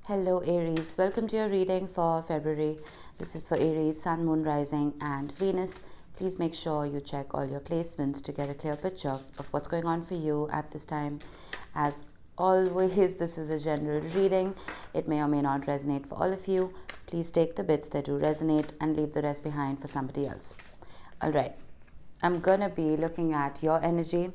Hello Aries, welcome to your reading for February. This is for Aries, Sun, Moon, Rising and Venus. Please make sure you check all your placements to get a clear picture of what's going on for you at this time. As always, this is a general reading. It may or may not resonate for all of you. Please take the bits that do resonate and leave the rest behind for somebody else. Alright, I'm going to be looking at your energy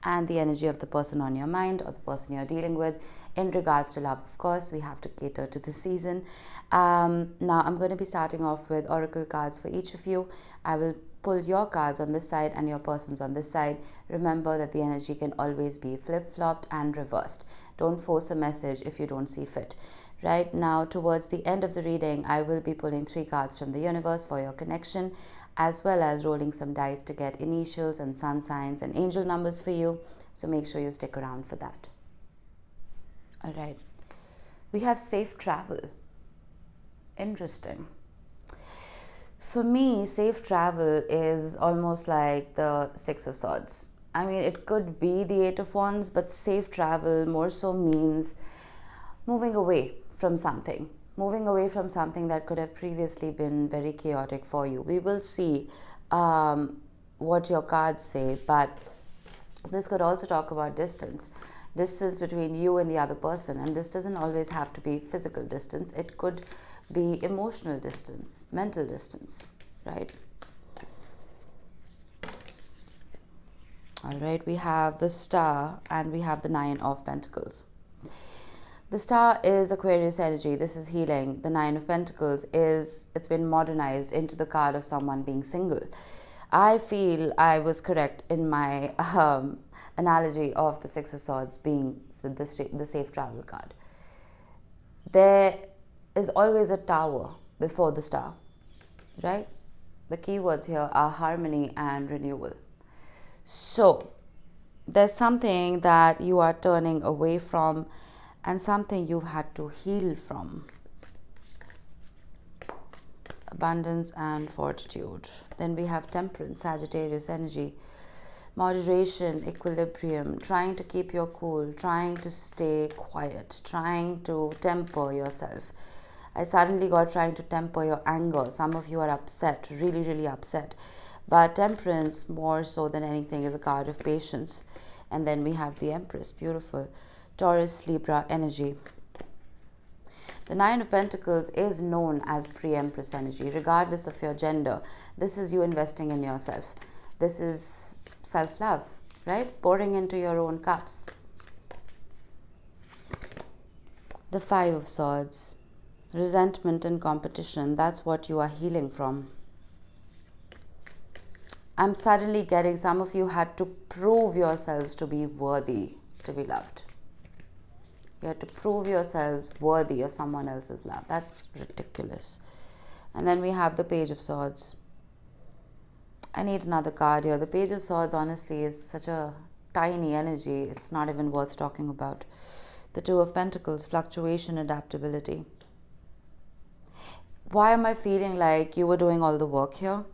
and the energy of the person on your mind or the person you're dealing with. In regards to love, of course, we have to cater to the season. Now, I'm going to be starting off with oracle cards for each of you. I will pull your cards on this side and your person's on this side. Remember that the energy can always be flip-flopped and reversed. Don't force a message if you don't see fit. Right now, towards the end of the reading, I will be pulling 3 cards from the universe for your connection, as well as rolling some dice to get initials and sun signs and angel numbers for you. So make sure you stick around for that. All right, we have safe travel. Interesting. For me, safe travel is almost like the 6 of Swords. I mean, it could be the 8 of Wands, but safe travel more so means moving away from something. Moving away from something that could have previously been very chaotic for you. We will see what your cards say, but this could also talk about distance. Distance between you and the other person, and this doesn't always have to be physical distance. It could be emotional distance, mental distance, right? All right, we have the Star and we have the 9 of Pentacles. The Star is Aquarius energy. This is healing. The 9 of Pentacles it's been modernized into the card of someone being single. I feel I was correct in my analogy of the 6 of Swords being the safe travel card. There is always a tower before the star, right? The keywords here are harmony and renewal. So there's something that you are turning away from and something you've had to heal from. Abundance and fortitude. Then we have Temperance, Sagittarius energy. Moderation, equilibrium, trying to keep your cool, trying to stay quiet, trying to temper yourself. I suddenly got trying to temper your anger. Some of you are upset, really, really upset. But Temperance, more so than anything, is a card of patience. And then we have the Empress, beautiful. Taurus, Libra energy. The 9 of Pentacles is known as pre-Empress energy, regardless of your gender. This is you investing in yourself. This is self-love, right? Pouring into your own cups. The 5 of Swords. Resentment and competition. That's what you are healing from. I'm suddenly getting some of you had to prove yourselves to be worthy to be loved. You have to prove yourselves worthy of someone else's love. That's ridiculous. And then we have the Page of Swords. I need another card here. The Page of Swords, honestly, is such a tiny energy. It's not even worth talking about. The 2 of Pentacles, fluctuation, adaptability. Why am I feeling like you were doing all the work here?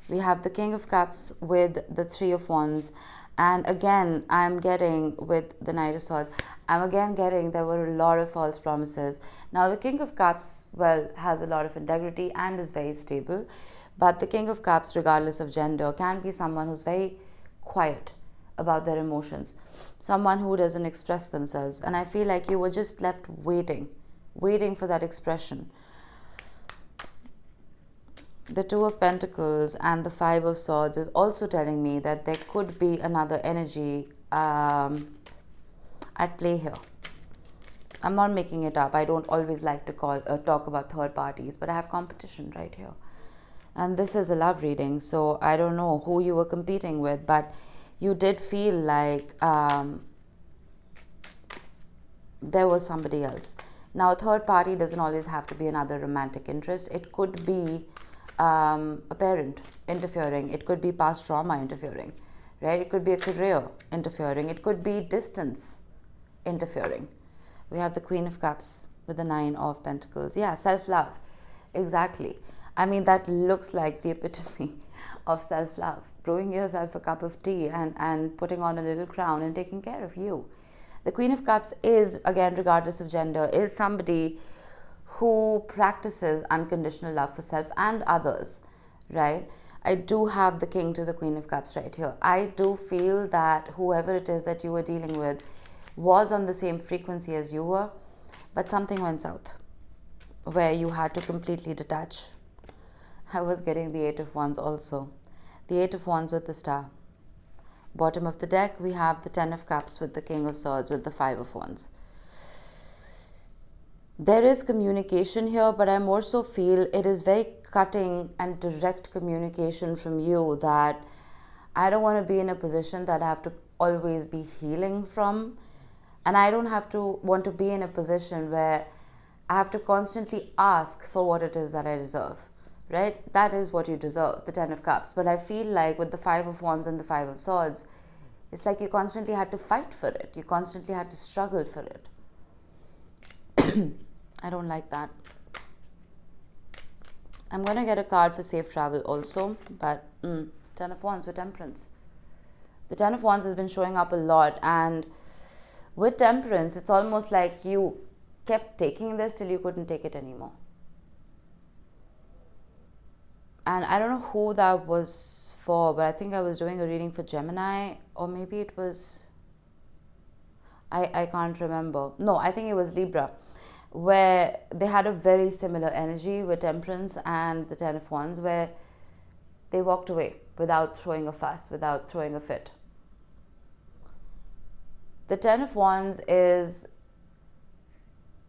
We have the King of Cups with the 3 of Wands. And again, I'm getting with the Knight of Swords, I'm again getting there were a lot of false promises. Now, the King of Cups, well, has a lot of integrity and is very stable. But the King of Cups, regardless of gender, can be someone who's very quiet about their emotions. Someone who doesn't express themselves. And I feel like you were just left waiting for that expression. The 2 of Pentacles and the 5 of Swords is also telling me that there could be another energy at play here. I'm not making it up. I don't always like to talk about third parties, but I have competition right here. And this is a love reading, so I don't know who you were competing with, but you did feel like there was somebody else. Now, a third party doesn't always have to be another romantic interest. It could be a parent interfering. It could be past trauma interfering, right? It could be a career interfering. It could be distance interfering. We have the Queen of Cups with the 9 of Pentacles. Yeah, self-love. Exactly. I mean, that looks like the epitome of self-love. Brewing yourself a cup of tea and putting on a little crown and taking care of you. The Queen of Cups is, again, regardless of gender, is somebody who practices unconditional love for self and others, right? I do have the King to the Queen of Cups right here. I do feel that whoever it is that you were dealing with was on the same frequency as you were, but something went south where you had to completely detach. I was getting the Eight of Wands also. The Eight of Wands with the Star. Bottom of the deck, we have the Ten of Cups with the King of Swords with the Five of Wands. There is communication here, but I more so feel it is very cutting and direct communication from you that I don't want to be in a position that I have to always be healing from. And I don't want to be in a position where I have to constantly ask for what it is that I deserve, right? That is what you deserve, the Ten of Cups. But I feel like with the Five of Wands and the Five of Swords, it's like you constantly had to fight for it. You constantly had to struggle for it. I don't like that. I'm going to get a card for safe travel also, but Ten of Wands with Temperance. The Ten of Wands has been showing up a lot, and with Temperance, it's almost like you kept taking this till you couldn't take it anymore. And I don't know who that was for, but I think I was doing a reading for Gemini, or maybe it was, I can't remember. No, I think it was Libra, where they had a very similar energy with Temperance and the Ten of Wands, where they walked away without throwing a fuss, without throwing a fit. The Ten of Wands is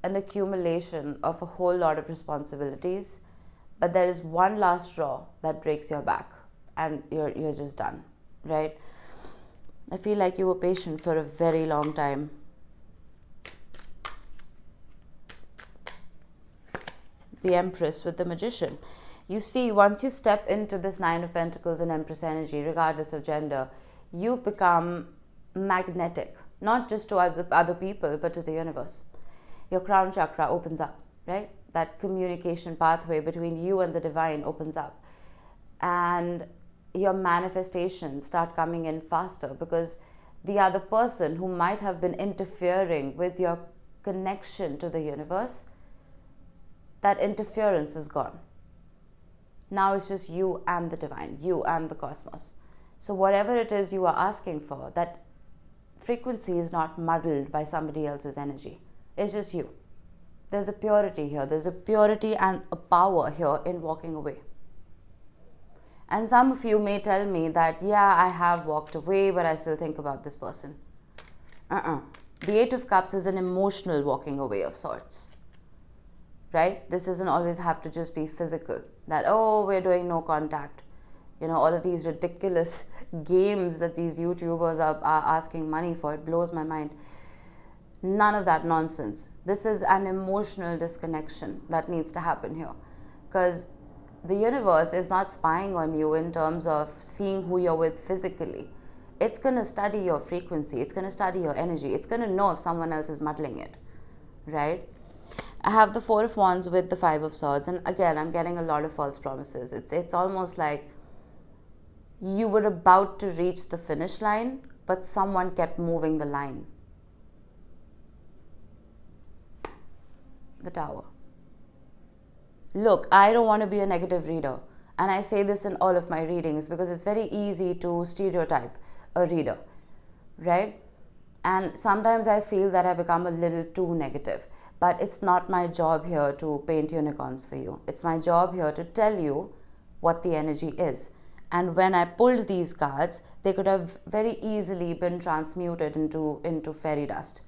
an accumulation of a whole lot of responsibilities, but there is one last straw that breaks your back and you're just done, right? I feel like you were patient for a very long time. The Empress with the Magician. You see, once you step into this Nine of Pentacles and Empress energy, regardless of gender, you become magnetic, not just to other people, but to the universe. Your crown chakra opens up, right? That communication pathway between you and the divine opens up. And your manifestations start coming in faster because the other person who might have been interfering with your connection to the universe, that interference is gone. Now it's just you and the divine, you and the cosmos. So whatever it is you are asking for, that frequency is not muddled by somebody else's energy. It's just you. There's a purity here. There's a purity and a power here in walking away. And some of you may tell me that, yeah, I have walked away, but I still think about this person. The Eight of Cups is an emotional walking away of sorts. Right? This doesn't always have to just be physical. That, oh, we're doing no contact. You know, all of these ridiculous games that these YouTubers are asking money for. It blows my mind. None of that nonsense. This is an emotional disconnection that needs to happen here. Because the universe is not spying on you in terms of seeing who you're with physically. It's going to study your frequency. It's going to study your energy. It's going to know if someone else is muddling it. Right? I have the Four of Wands with the Five of Swords. And again, I'm getting a lot of false promises. It's almost like you were about to reach the finish line, but someone kept moving the line. The Tower. Look, I don't want to be a negative reader. And I say this in all of my readings because it's very easy to stereotype a reader. Right? And sometimes I feel that I become a little too negative. But it's not my job here to paint unicorns for you. It's my job here to tell you what the energy is. And when I pulled these cards, they could have very easily been transmuted into fairy dust.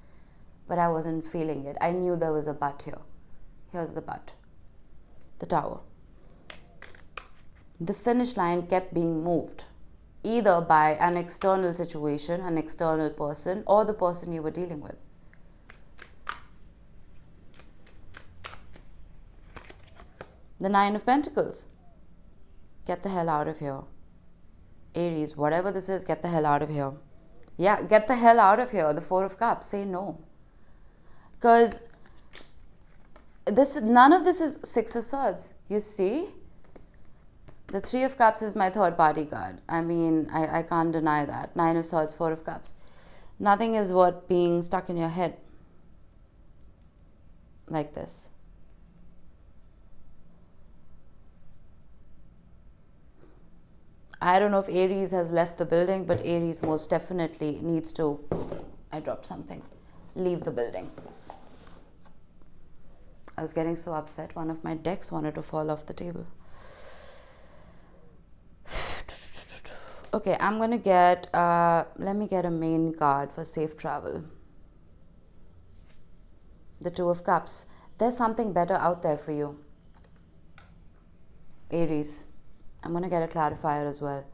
But I wasn't feeling it. I knew there was a but here. Here's the but. The Tower. The finish line kept being moved, either by an external situation, an external person, or the person you were dealing with. The Nine of Pentacles. Get the hell out of here. Aries, whatever this is, get the hell out of here. Yeah, get the hell out of here. The Four of Cups. Say no. Because none of this is Six of Swords. You see? The Three of Cups is my third party card. I mean, I can't deny that. Nine of Swords, Four of Cups. Nothing is worth being stuck in your head like this. I don't know if Aries has left the building, but Aries most definitely needs to, I dropped something, leave the building. I was getting so upset. One of my decks wanted to fall off the table. Okay, I'm going to get, let me get a main card for safe travel. The Two of Cups. There's something better out there for you. Aries. I'm going to get a clarifier as well.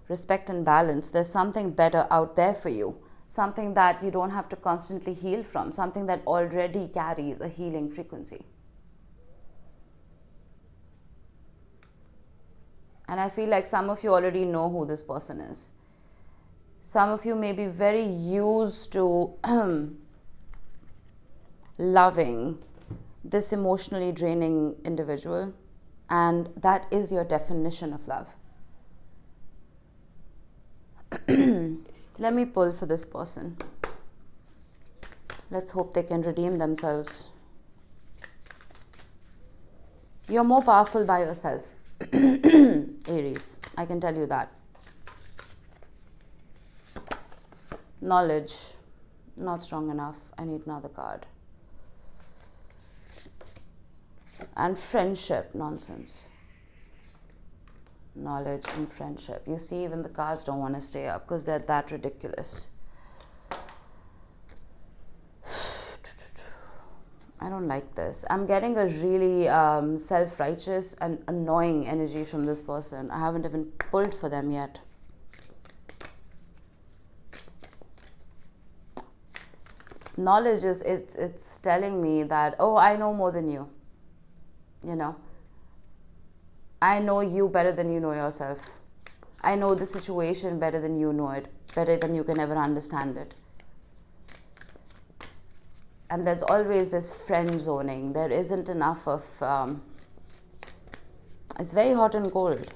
Respect and balance. There's something better out there for you. Something that you don't have to constantly heal from. Something that already carries a healing frequency. And I feel like some of you already know who this person is. Some of you may be very used to loving this emotionally draining individual. And that is your definition of love. Let me pull for this person. Let's hope they can redeem themselves. You're more powerful by yourself, Aries. I can tell you that. Knowledge, not strong enough. I need another card. And friendship, nonsense. Knowledge and friendship. You see, even the cards don't want to stay up because they're that ridiculous. I don't like this. I'm getting a really self-righteous and annoying energy from this person. I haven't even pulled for them yet. Knowledge is, it's telling me that, oh, I know more than you. You know, I know you better than you know yourself. I know the situation better than you know it, better than you can ever understand it. And there's always this friend zoning. There isn't enough of, it's very hot and cold.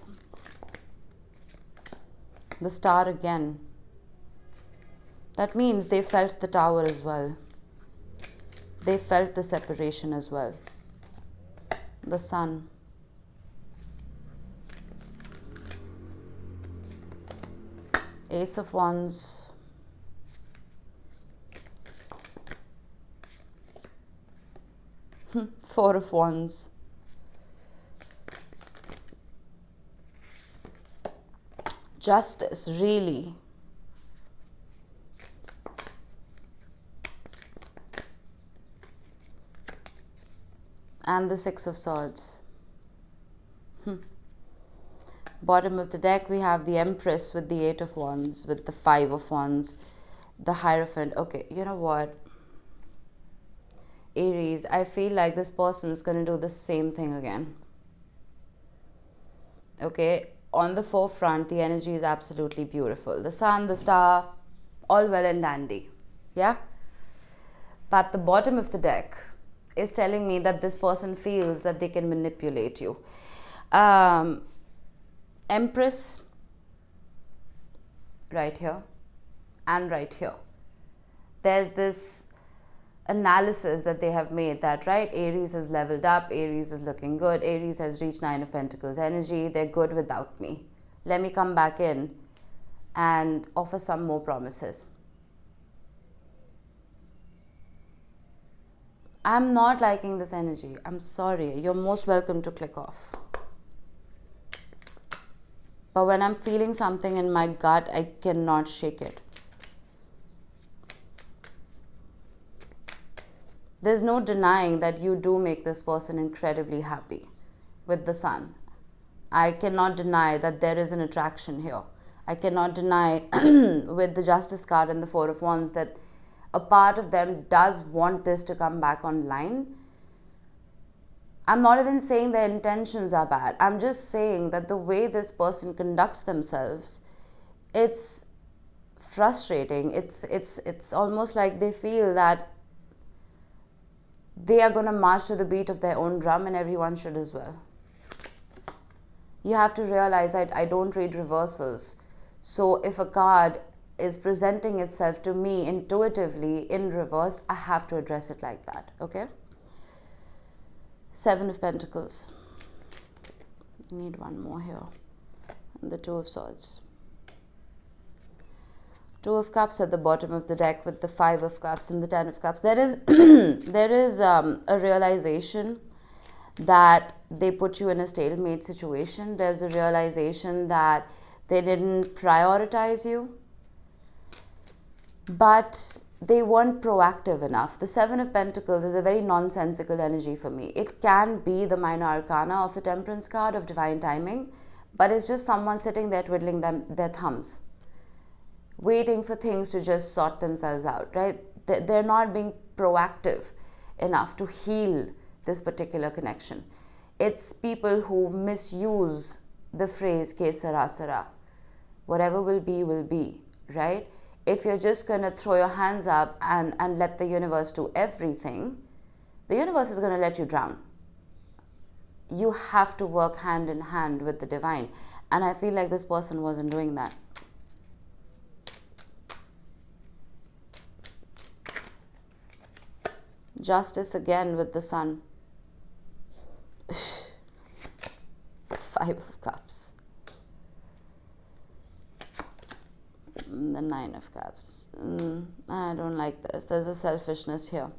The Star again. That means they felt the Tower as well. They felt the separation as well. The Sun. Ace of Wands. Four of Wands. Justice, really. And the Six of Swords. Bottom of the deck, we have the Empress with the Eight of Wands, with the Five of Wands, the Hierophant. Okay, you know what? Aries, I feel like this person is going to do the same thing again. Okay, on the forefront, the energy is absolutely beautiful. The Sun, the Star, all well and dandy. Yeah? But the bottom of the deck is telling me that this person feels that they can manipulate you. Empress, right here, and right here. There's this analysis that they have made that, right, Aries has leveled up, Aries is looking good, Aries has reached Nine of Pentacles energy, they're good without me. Let me come back in and offer some more promises. I'm not liking this energy. I'm sorry. You're most welcome to click off. But when I'm feeling something in my gut, I cannot shake it. There's no denying that you do make this person incredibly happy with the Sun. I cannot deny that there is an attraction here. I cannot deny with the Justice card and the Four of Wands that a part of them does want this to come back online. I'm not even saying their intentions are bad. I'm just saying that the way this person conducts themselves, it's frustrating. It's almost like they feel that they are going to march to the beat of their own drum and everyone should as well. You have to realize I don't read reversals. So if a card is presenting itself to me intuitively in reverse, I have to address it like that, okay? Seven of Pentacles. Need one more here. And the Two of Swords. Two of Cups at the bottom of the deck with the Five of Cups and the Ten of Cups. There is there is a realization that they put you in a stalemate situation. There's a realization that they didn't prioritize you, but they weren't proactive enough. The Seven of Pentacles is a very nonsensical energy for me. It can be the minor arcana of the Temperance card of divine timing, but it's just someone sitting there twiddling their thumbs, waiting for things to just sort themselves out, right? They're not being proactive enough to heal this particular connection. It's people who misuse the phrase ke sara sara. Whatever will be, right? If you're just going to throw your hands up and let the universe do everything, the universe is going to let you drown. You have to work hand in hand with the divine. And I feel like this person wasn't doing that. Justice again with the Sun. Five of Cups. The Nine of Cups. I don't like this. There's a selfishness here.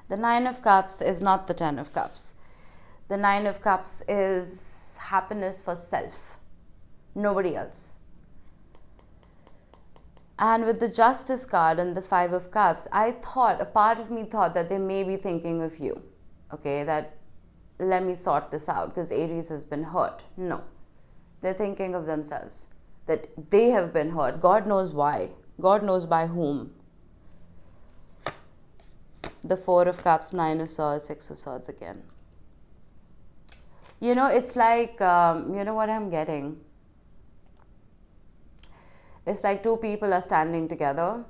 The Nine of Cups is not the Ten of Cups. The Nine of Cups is happiness for self, nobody else. And with the Justice card and the Five of Cups, a part of me thought that they may be thinking of you. Okay, that let me sort this out because Aries has been hurt. No, they're thinking of themselves, that they have been hurt. God knows why. God knows by whom. The Four of Cups, Nine of Swords, Six of Swords again. You know, it's like, you know what I'm getting? It's like two people are standing together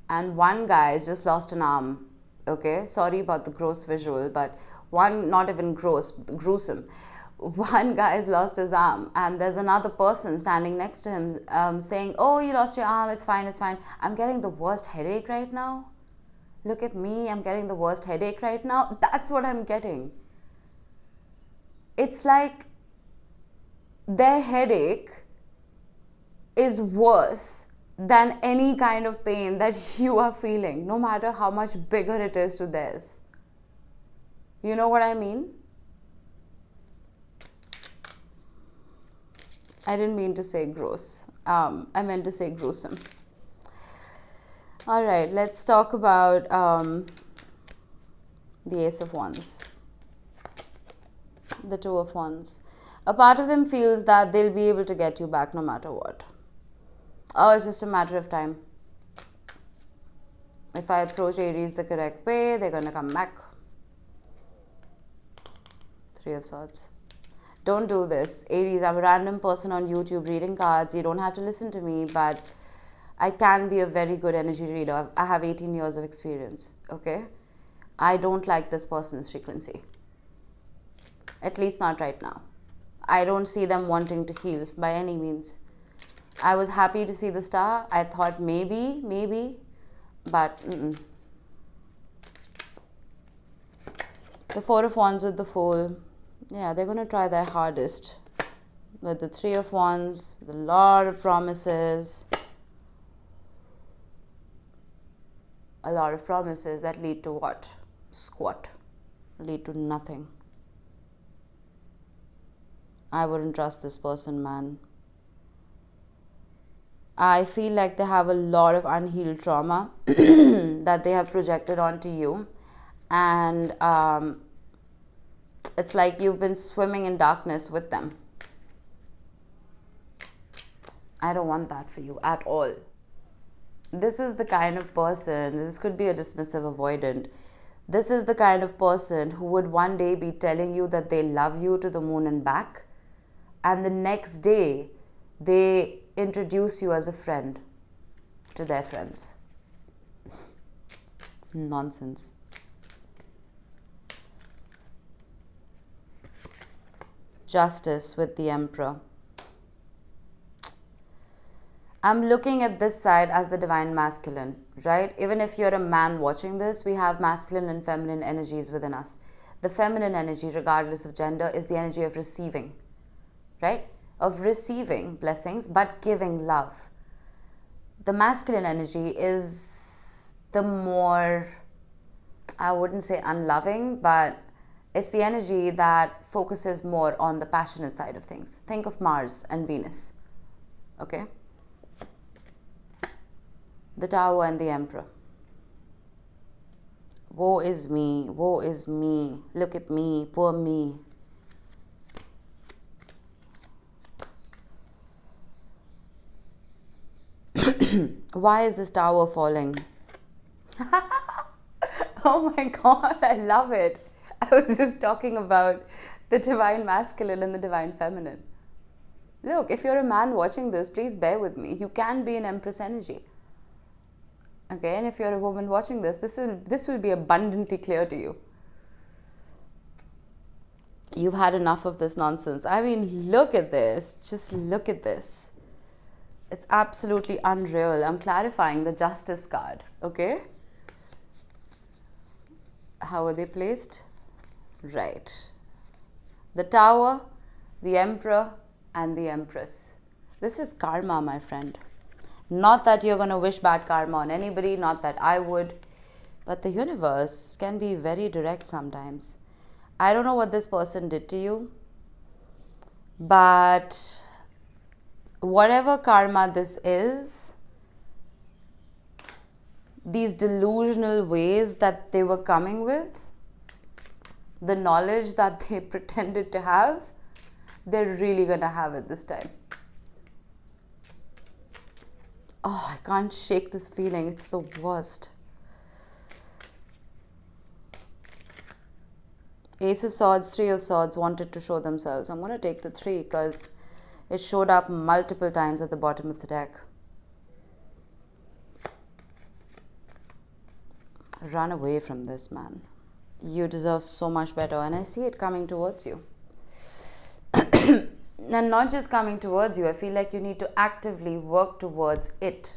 and one guy has just lost an arm. Okay, sorry about the gross visual, but one, not even gross, gruesome. One guy has lost his arm and there's another person standing next to him saying, oh, you lost your arm, it's fine, it's fine. I'm getting the worst headache right now. Look at me, I'm getting the worst headache right now. That's what I'm getting. It's like their headache is worse than any kind of pain that you are feeling, no matter how much bigger it is to theirs. You know what I mean? I didn't mean to say gross. I meant to say gruesome. All right, let's talk about the Ace of Wands. The Two of Wands. A part of them feels that they'll be able to get you back no matter what. Oh, it's just a matter of time. If I approach Aries the correct way, they're going to come back. Three of Swords. Don't do this. Aries, I'm a random person on YouTube reading cards. You don't have to listen to me, but I can be a very good energy reader. I have 18 years of experience, okay? I don't like this person's frequency. At least not right now. I don't see them wanting to heal by any means. I was happy to see the star. I thought maybe, but The Four of Wands with the Fool. Yeah, they're going to try their hardest. With the Three of Wands, with a lot of promises. A lot of promises that lead to what? Squat. Lead to nothing. I wouldn't trust this person, man. I feel like they have a lot of unhealed trauma that they have projected onto you. And it's like you've been swimming in darkness with them. I don't want that for you at all. This is the kind of person, this could be a dismissive avoidant. This is the kind of person who would one day be telling you that they love you to the moon and back. And the next day, they introduce you as a friend to their friends. It's nonsense. Justice with the Emperor. I'm looking at this side as the divine masculine, right? Even if you're a man watching this, we have masculine and feminine energies within us. The feminine energy, regardless of gender, is the energy of receiving, right? Of receiving blessings, but giving love. The masculine energy is the more, I wouldn't say unloving, but it's the energy that focuses more on the passionate side of things. Think of Mars and Venus, okay? The Tower and the Emperor. Woe is me, woe is me, look at me, poor me. Why is this tower falling? Oh my God, I love it. I was just talking about the divine masculine and the divine feminine. Look, if you're a man watching this, please bear with me. You can be an Empress energy. Okay, and if you're a woman watching this, this will be abundantly clear to you. You've had enough of this nonsense. I mean, look at this. Just look at this. It's absolutely unreal. I'm clarifying the Justice card, okay? How are they placed? Right. The Tower, the Emperor, and the Empress. This is karma, my friend. Not that you're going to wish bad karma on anybody, not that I would, but the universe can be very direct sometimes. I don't know what this person did to you, but whatever karma this is, these delusional ways that they were coming with, the knowledge that they pretended to have, they're really going to have it this time. Oh, I can't shake this feeling. It's the worst. Ace of Swords, Three of Swords wanted to show themselves. I'm going to take the 3 because it showed up multiple times at the bottom of the deck. Run away from this, man. You deserve so much better, and I see it coming towards you. And not just coming towards you, I feel like you need to actively work towards it.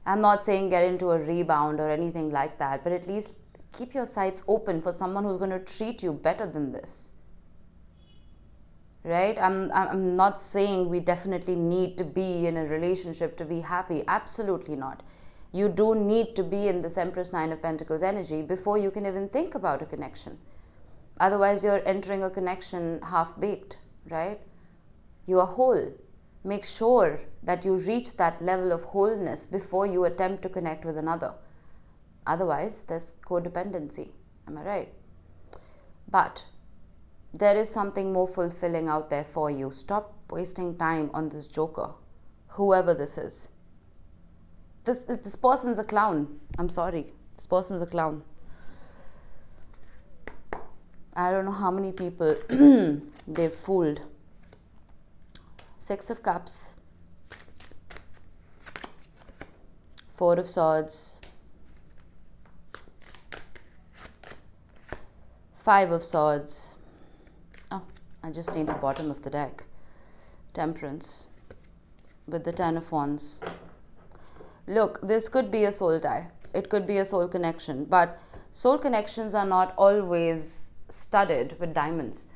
I'm not saying get into a rebound or anything like that, but at least keep your sights open for someone who's going to treat you better than this. Right? I'm not saying we definitely need to be in a relationship to be happy. Absolutely not. You do need to be in this Empress Nine of Pentacles energy before you can even think about a connection. Otherwise, you're entering a connection half-baked, right? You are whole. Make sure that you reach that level of wholeness before you attempt to connect with another. Otherwise, there's codependency. Am I right? But there is something more fulfilling out there for you. Stop wasting time on this joker, whoever this is. This person's a clown. I'm sorry. This person's a clown. I don't know how many people they've fooled. 6 of Cups. 4 of Swords. 5 of Swords. Oh, I just need the bottom of the deck. Temperance. With the 10 of Wands. Look, this could be a soul tie. It could be a soul connection. But soul connections are not always studded with diamonds.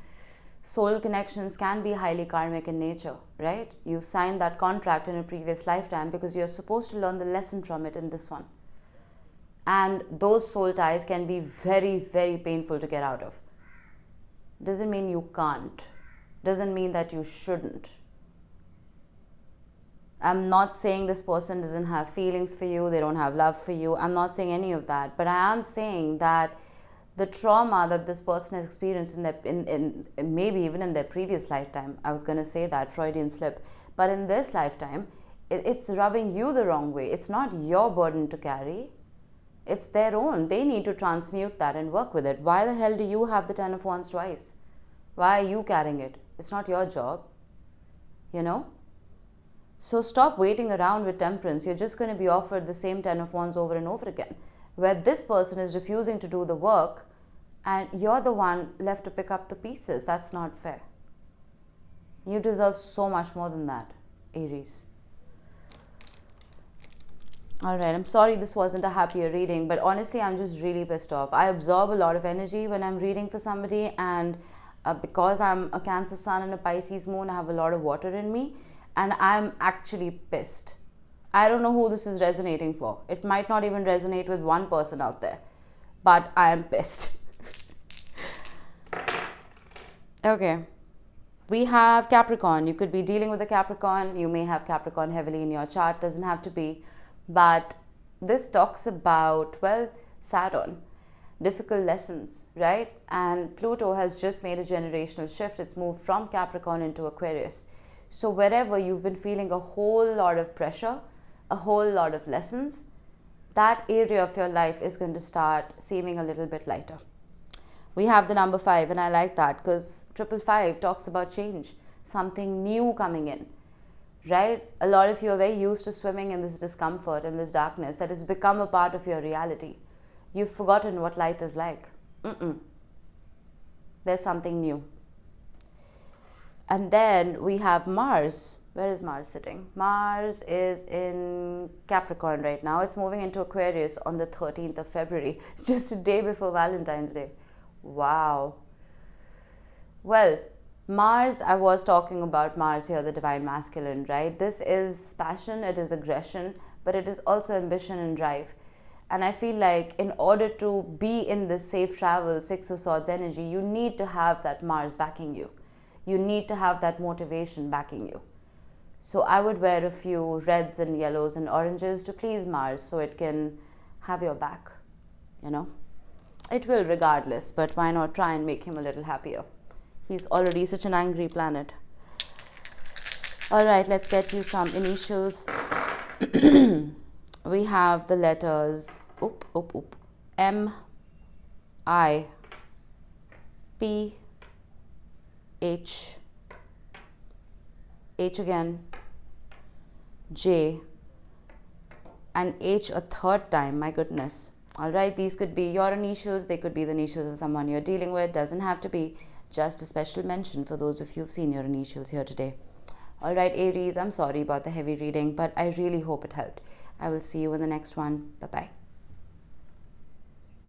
Soul connections can be highly karmic in nature, right? You signed that contract in a previous lifetime because you're supposed to learn the lesson from it in this one. And those soul ties can be very, very painful to get out of. Doesn't mean you can't. Doesn't mean that you shouldn't. I'm not saying this person doesn't have feelings for you, they don't have love for you. I'm not saying any of that. But I am saying that the trauma that this person has experienced in maybe even in their previous lifetime, I was going to say that, Freudian slip, but in this lifetime, it's rubbing you the wrong way. It's not your burden to carry. It's their own. They need to transmute that and work with it. Why the hell do you have the 10 of Wands twice? Why are you carrying it? It's not your job, you know? So stop waiting around with temperance. You're just going to be offered the same 10 of Wands over and over again, where this person is refusing to do the work and you're the one left to pick up the pieces. That's not fair. You deserve so much more than that, Aries. Alright, I'm sorry this wasn't a happier reading, but honestly, I'm just really pissed off. I absorb a lot of energy when I'm reading for somebody, and because I'm a Cancer Sun and a Pisces Moon, I have a lot of water in me, and I'm actually pissed. I don't know who this is resonating for. It might not even resonate with one person out there, but I am pissed. Okay. We have Capricorn. You could be dealing with a Capricorn. You may have Capricorn heavily in your chart. Doesn't have to be. But this talks about, well, Saturn, difficult lessons, right? And Pluto has just made a generational shift. It's moved from Capricorn into Aquarius. So wherever you've been feeling a whole lot of pressure, a whole lot of lessons, that area of your life is going to start seeming a little bit lighter. We have the number 5, and I like that because 555 talks about change, something new coming in. Right? A lot of you are very used to swimming in this discomfort, in this darkness that has become a part of your reality. You've forgotten what light is like. There's something new. And then we have Mars. Where is Mars sitting? Mars is in Capricorn right now. It's moving into Aquarius on the 13th of February, just a day before Valentine's Day. Wow. Well, Mars, I was talking about Mars here, the divine masculine, right? This is passion, it is aggression, but it is also ambition and drive. And I feel like in order to be in this safe travel, 6 of Swords energy, you need to have that Mars backing you. You need to have that motivation backing you. So I would wear a few reds and yellows and oranges to please Mars so it can have your back, you know? It will regardless, but why not try and make him a little happier? He's already such an angry planet. Alright, let's get you some initials. We have the letters M, I, P, H, H again, J, and H a third time, my goodness. Alright, these could be your initials, they could be the initials of someone you're dealing with, doesn't have to be. Just a special mention for those of you who've seen your initials here today. Alright, Aries, I'm sorry about the heavy reading, but I really hope it helped. I will see you in the next one. Bye-bye.